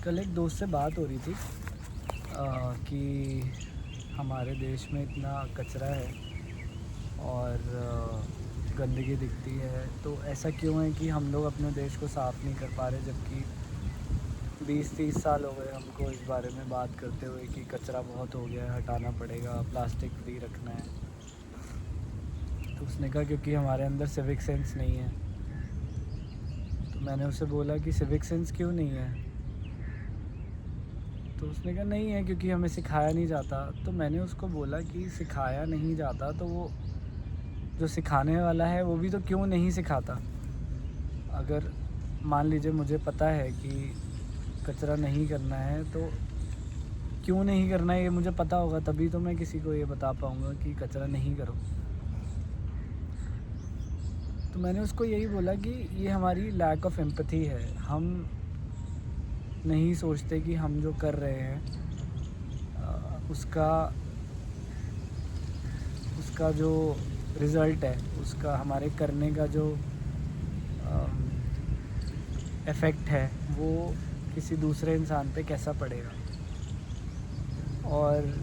कल एक दोस्त से बात हो रही थी कि हमारे देश में इतना कचरा है और गंदगी दिखती है, तो ऐसा क्यों है कि हम लोग अपने देश को साफ़ नहीं कर पा रहे, जबकि 20-30 साल हो गए हमको इस बारे में बात करते हुए कि कचरा बहुत हो गया है, हटाना पड़ेगा, प्लास्टिक फ्री रखना है। तो उसने कहा क्योंकि हमारे अंदर सिविक सेंस नहीं है। तो मैंने उसे बोला कि सिविक सेंस क्यों नहीं है? तो उसने कहा नहीं है क्योंकि हमें सिखाया नहीं जाता। तो मैंने उसको बोला कि सिखाया नहीं जाता तो वो जो सिखाने वाला है वो भी तो क्यों नहीं सिखाता? अगर मान लीजिए मुझे पता है कि कचरा नहीं करना है, तो क्यों नहीं करना है ये मुझे पता होगा, तभी तो मैं किसी को ये बता पाऊँगा कि कचरा नहीं करो। तो मैंने उसको यही बोला कि ये हमारी लैक ऑफ एम्पैथी है। हम नहीं सोचते कि हम जो कर रहे हैं उसका उसका जो रिज़ल्ट है, उसका हमारे करने का जो इफ़ेक्ट है वो किसी दूसरे इंसान पे कैसा पड़ेगा। और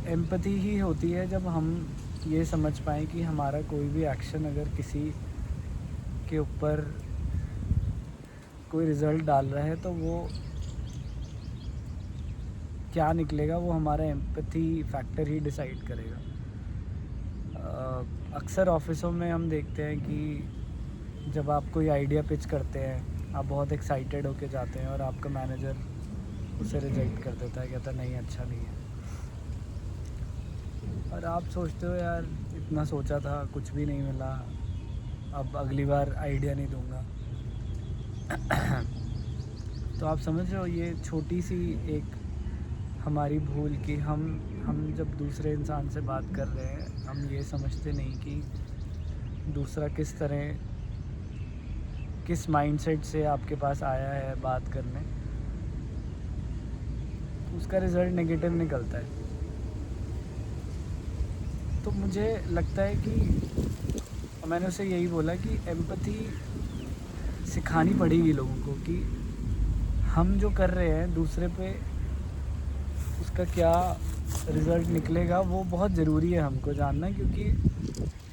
एम्पैथी ही होती है जब हम ये समझ पाएँ कि हमारा कोई भी एक्शन अगर किसी के ऊपर कोई रिज़ल्ट डाल रहा है, तो वो क्या निकलेगा वो हमारा एम्पैथी फैक्टर ही डिसाइड करेगा। अक्सर ऑफ़िसों में हम देखते हैं कि जब आप कोई आइडिया पिच करते हैं, आप बहुत एक्साइटेड होके जाते हैं और आपका मैनेजर उसे रिजेक्ट कर देता है, कहता है नहीं अच्छा नहीं है। और आप सोचते हो यार इतना सोचा था, कुछ भी नहीं मिला, अब अगली बार आइडिया नहीं दूंगा। तो आप समझ रहे हो, ये छोटी सी एक हमारी भूल कि हम जब दूसरे इंसान से बात कर रहे हैं, हम ये समझते नहीं कि दूसरा किस माइंडसेट से आपके पास आया है बात करने, तो उसका रिज़ल्ट नेगेटिव निकलता है। तो मुझे लगता है कि मैंने उसे यही बोला कि एम्पैथी सिखानी पड़ेगी लोगों को कि हम जो कर रहे हैं दूसरे पे उसका क्या रिज़ल्ट निकलेगा वो बहुत ज़रूरी है हमको जानना, क्योंकि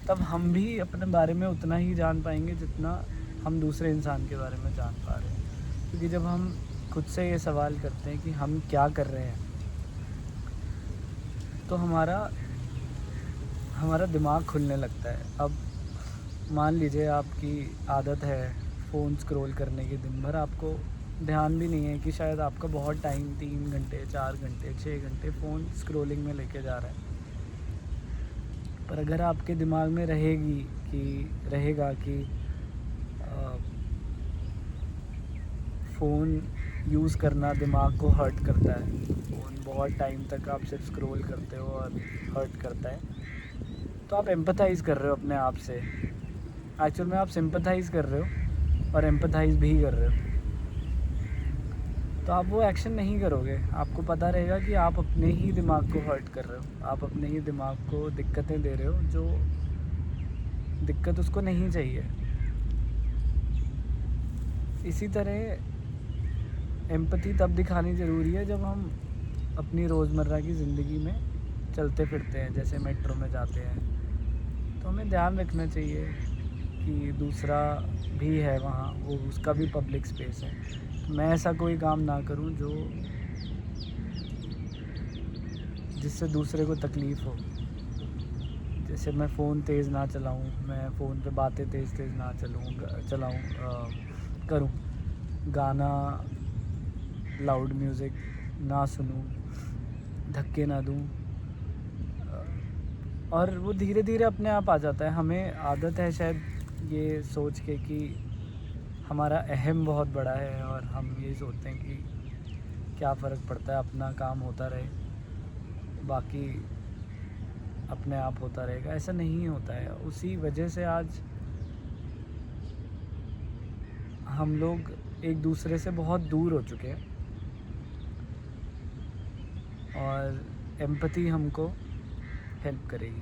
तब हम भी अपने बारे में उतना ही जान पाएंगे जितना हम दूसरे इंसान के बारे में जान पा रहे हैं। क्योंकि जब हम खुद से ये सवाल करते हैं कि हम क्या कर रहे हैं, तो हमारा दिमाग खुलने लगता है। अब मान लीजिए आपकी आदत है फ़ोन स्क्रॉल करने की, दिन भर आपको ध्यान भी नहीं है कि शायद आपका बहुत टाइम 3 घंटे 4 घंटे 6 घंटे फ़ोन स्क्रॉलिंग में लेके जा रहा है। पर अगर आपके दिमाग में रहेगा कि फ़ोन यूज़ करना दिमाग को हर्ट करता है, फ़ोन बहुत टाइम तक आप सिर्फ स्क्रॉल करते हो और हर्ट करता है, तो आप एम्पैथाइज़ कर रहे हो अपने आप से। एक्चुअल में आप सिंपैथाइज़ कर रहे हो और एम्पैथाइज़ भी कर रहे हो। तो आप वो एक्शन नहीं करोगे। आपको पता रहेगा कि आप अपने ही दिमाग को हर्ट कर रहे हो, आप अपने ही दिमाग को दिक्कतें दे रहे हो जो दिक्कत उसको नहीं चाहिए। इसी तरह एम्पैथी तब दिखानी ज़रूरी है जब हम अपनी रोज़मर्रा की ज़िंदगी में चलते फिरते हैं, जैसे मेट्रो में जाते हैं, तो हमें ध्यान रखना चाहिए कि दूसरा भी है वहाँ, वो उसका भी पब्लिक स्पेस है। तो मैं ऐसा कोई काम ना करूँ जिससे दूसरे को तकलीफ़ हो। जैसे मैं फ़ोन तेज़ ना चलाऊँ, मैं फ़ोन पे बातें तेज़ ना करूँ, गाना लाउड म्यूज़िक ना सुनूँ, धक्के ना दूँ। और वो धीरे धीरे अपने आप आ जाता है। हमें आदत है शायद ये सोच के कि हमारा अहम बहुत बड़ा है और हम यही सोचते हैं कि क्या फ़र्क पड़ता है, अपना काम होता रहे, बाकी अपने आप होता रहेगा। ऐसा नहीं होता है। उसी वजह से आज हम लोग एक दूसरे से बहुत दूर हो चुके हैं और एम्पैथी हमको हेल्प करेगी।